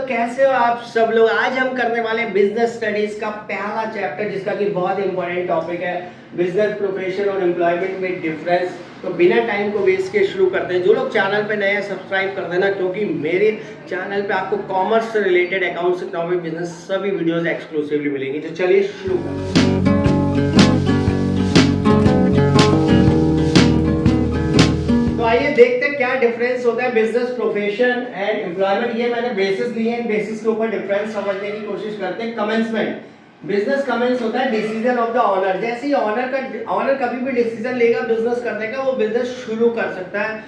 कैसे हो आप सब लोग। आज हम करने वाले बिजनेस स्टडीज का पहला चैप्टर, जिसका कि बहुत इंपॉर्टेंट टॉपिक है, बिजनेस प्रोफेशन और एम्प्लॉयमेंट में डिफरेंस। तो बिना टाइम को वेस्ट के शुरू करते हैं। जो लोग चैनल पे नए हैं सब्सक्राइब कर देना, क्योंकि मेरे चैनल पे आपको कॉमर्स से रिलेटेड, अकाउंट्स, इकोनॉमिक, बिजनेस सभी वीडियोस एक्सक्लूसिवली मिलेंगी। तो चलिए शुरू करते हैं। आइए देखते हैं क्या डिफरेंस होता है बिजनेस प्रोफेशन एंड एम्प्लॉयमेंट। ये मैंने बेसिस लिए हैं, बेसिस के ऊपर डिफरेंस समझने की कोशिश करते हैं। कमेंसमेंट, बिजनेस कमेंस होता है डिसीजन ऑफ द ऑनर। जैसे ही ऑनर कभी भी डिसीजन लेगा बिजनेस करने का, वो बिजनेस शुरू कर सकता है।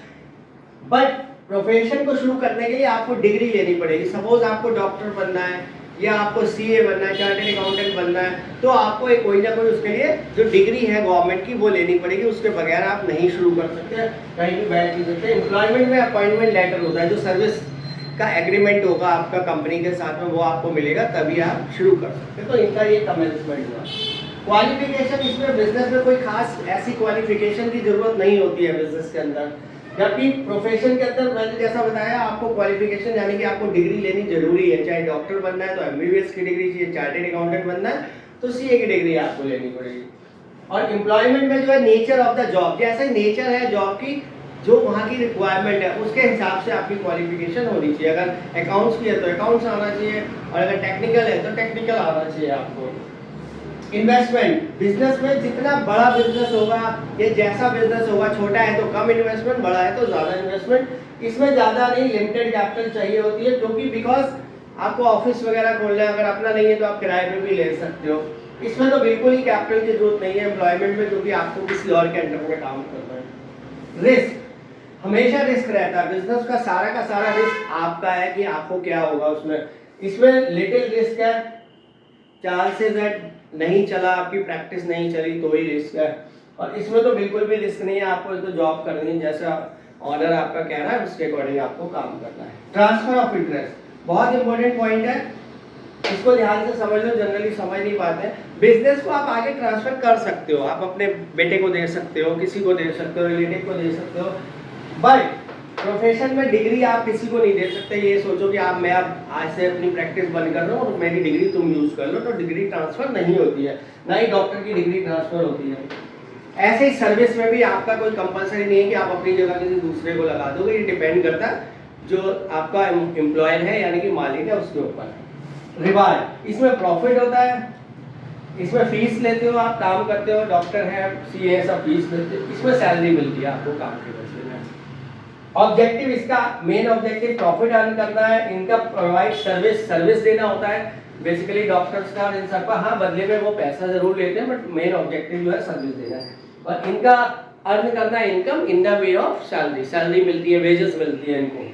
बट प्रोफेशन को शुरू करने के लिए आपको डिग्री लेनी पड़ेगी। सपोज आपको डॉक्टर बनना है या आपको सीए बनना है, चार्टर्ड अकाउंटेंट बनना है, तो आपको एक कोई ना कोई उसके लिए जो डिग्री है गवर्नमेंट की वो लेनी पड़ेगी। उसके बगैर आप नहीं शुरू कर सकते, कहीं भी बैठ नहीं सकते। एम्प्लॉयमेंट में अपॉइंटमेंट लेटर होता है, जो सर्विस का एग्रीमेंट होगा आपका कंपनी के साथ में, वो आपको मिलेगा, तभी आप शुरू कर सकते हैं। तो इनका ये कमेंसमेंट हुआ। क्वालिफिकेशन, इसमें बिजनेस में कोई खास ऐसी क्वालिफिकेशन की जरूरत नहीं होती है बिजनेस के अंदर। जबकि प्रोफेशन के अंदर मैंने जैसा बताया, आपको क्वालिफिकेशन यानी कि आपको डिग्री लेनी जरूरी है। चाहे डॉक्टर बनना है तो एमबीबीएस की डिग्री चाहिए, चार्टर्ड अकाउंटेंट बनना है तो सीए की डिग्री आपको लेनी पड़ेगी। और एम्प्लॉयमेंट में जो है नेचर ऑफ द जॉब, जैसा नेचर है जॉब की, जो वहाँ की रिक्वायरमेंट है उसके हिसाब से आपकी क्वालिफिकेशन होनी चाहिए। अगर अकाउंट्स की है तो अकाउंट्स आना चाहिए, और अगर टेक्निकल है तो टेक्निकल आना चाहिए आपको। इन्वेस्टमेंट, बिजनेस में जितना बड़ा बिजनेस होगा या जैसा बिजनेस होगा, छोटा है तो कम इन्वेस्टमेंट, बड़ा है तो ज़्यादा इन्वेस्टमेंट। इसमें ज़्यादा नहीं, लिमिटेड कैपिटल चाहिए होती है, क्योंकि बिकॉज आपको ऑफिस वगैरह खोलना है, अगर अपना नहीं है तो आप किराए पे भी ले सकते हो। इसमें तो बिल्कुल ही कैपिटल की जरूरत नहीं है एम्प्लॉयमेंट में, क्योंकि आपको किसी और के अंडर में काम करना है। रिस्क, हमेशा रिस्क रहता है। बिजनेस का सारा रिस्क आपका है कि आपको क्या होगा उसमें। इसमें लिटिल रिस्क है, चांसेस है नहीं चला, आपकी प्रैक्टिस नहीं चली तो ही रिस्क है। और इसमें तो बिल्कुल भी रिस्क नहीं है, आपको तो जॉब करनी है, जैसा ऑनर आपका कह रहा है उसके अकॉर्डिंग आपको काम करना है। ट्रांसफर ऑफ इंटरेस्ट बहुत इंपॉर्टेंट पॉइंट है, इसको ध्यान से समझ लो, जनरली समझ नहीं पाते हैं। बिजनेस को आप आगे ट्रांसफर कर सकते हो, आप अपने बेटे को दे सकते हो, किसी को दे सकते हो, रिलेटिव को दे सकते हो। बट प्रोफेशन में डिग्री आप किसी को नहीं दे सकते। ये सोचो कि मैं अब आज से अपनी प्रैक्टिस बंद कर रहा हूँ और मेरी डिग्री तुम यूज कर लो, तो डिग्री ट्रांसफर नहीं होती है, ना ही डॉक्टर की डिग्री ट्रांसफर होती है। ऐसे ही सर्विस में भी आपका कोई कंपलसरी नहीं है कि आप अपनी जगह किसी दूसरे को लगा दोगे। ये डिपेंड करता है जो आपका एम्प्लॉयर है यानी कि मालिक है उसके ऊपर। रिवार्ड, इसमें प्रॉफिट होता है, इसमें फीस लेते हो, आप काम करते हो, डॉक्टर है, सीए सब फीस लेते हो, इसमें सैलरी मिलती है आपको काम के बदले में। ऑब्जेक्टिव, इसका मेन ऑब्जेक्टिव प्रॉफिट अर्न करना है, इनका प्रोवाइड सर्विस देना होता है बेसिकली डॉक्टर्स का, इन सब का। हाँ, बदले में वो पैसा जरूर लेते हैं, बट मेन ऑब्जेक्टिव जो है सर्विस देना है। और इनका अर्न करना है income in the way of salary मिलती है, वेजेस मिलती है इनको।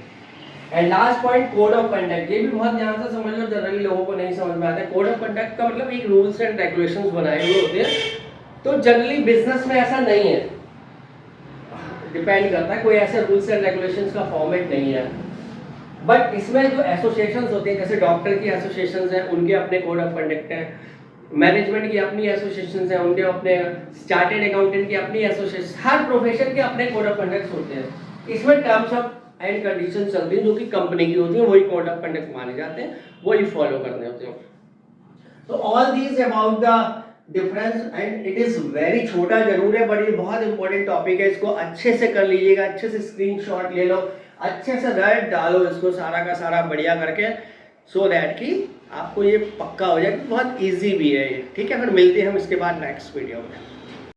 And last point, code of conduct. ये भी बहुत ध्यान से समझ लो, जनरली लोगों को नहीं समझ में आता है। कोड ऑफ कंडक्ट का मतलब एक रूल्स एंड रेगुलेशंस बनाए हुए होते हैं, तो जनरली बिजनेस में ऐसा नहीं है, डिपेंड करता है, कोई ऐसे रूल्स एंड रेगुलेशंस का फॉर्मेट नहीं है। बट इसमें जो एसोसिएशंस होती हैं, जैसे डॉक्टर की एसोसिएशंस हैं, उनके अपने कोड ऑफ कंडक्ट हैं, मैनेजमेंट की अपनी एसोसिएशंस हैं, उनके अपने, चार्टर्ड अकाउंटेंट की अपनी एसोसिएशन, हर प्रोफेशन के अपने कोड ऑफ कंडक्ट होते हैं। इसमें टर्म्स ऑफ एंड कंडीशन चलती हैं जो कि कंपनी की होती है, वही कोड ऑफ कंडक्ट माने जाते हैं, वही फॉलो करने होते हैं। तो all these about the difference, and it is very छोटा जरूर है, बट ये बहुत इंपॉर्टेंट टॉपिक है। इसको अच्छे से कर लीजिएगा, अच्छे से स्क्रीनशॉट ले लो, अच्छे से राइट डालो इसको सारा का सारा बढ़िया करके, सो दैट कि आपको ये पक्का हो जाए। बहुत इजी भी है ये, ठीक है। फिर मिलते हैं हम इसके बाद नेक्स्ट वीडियो में।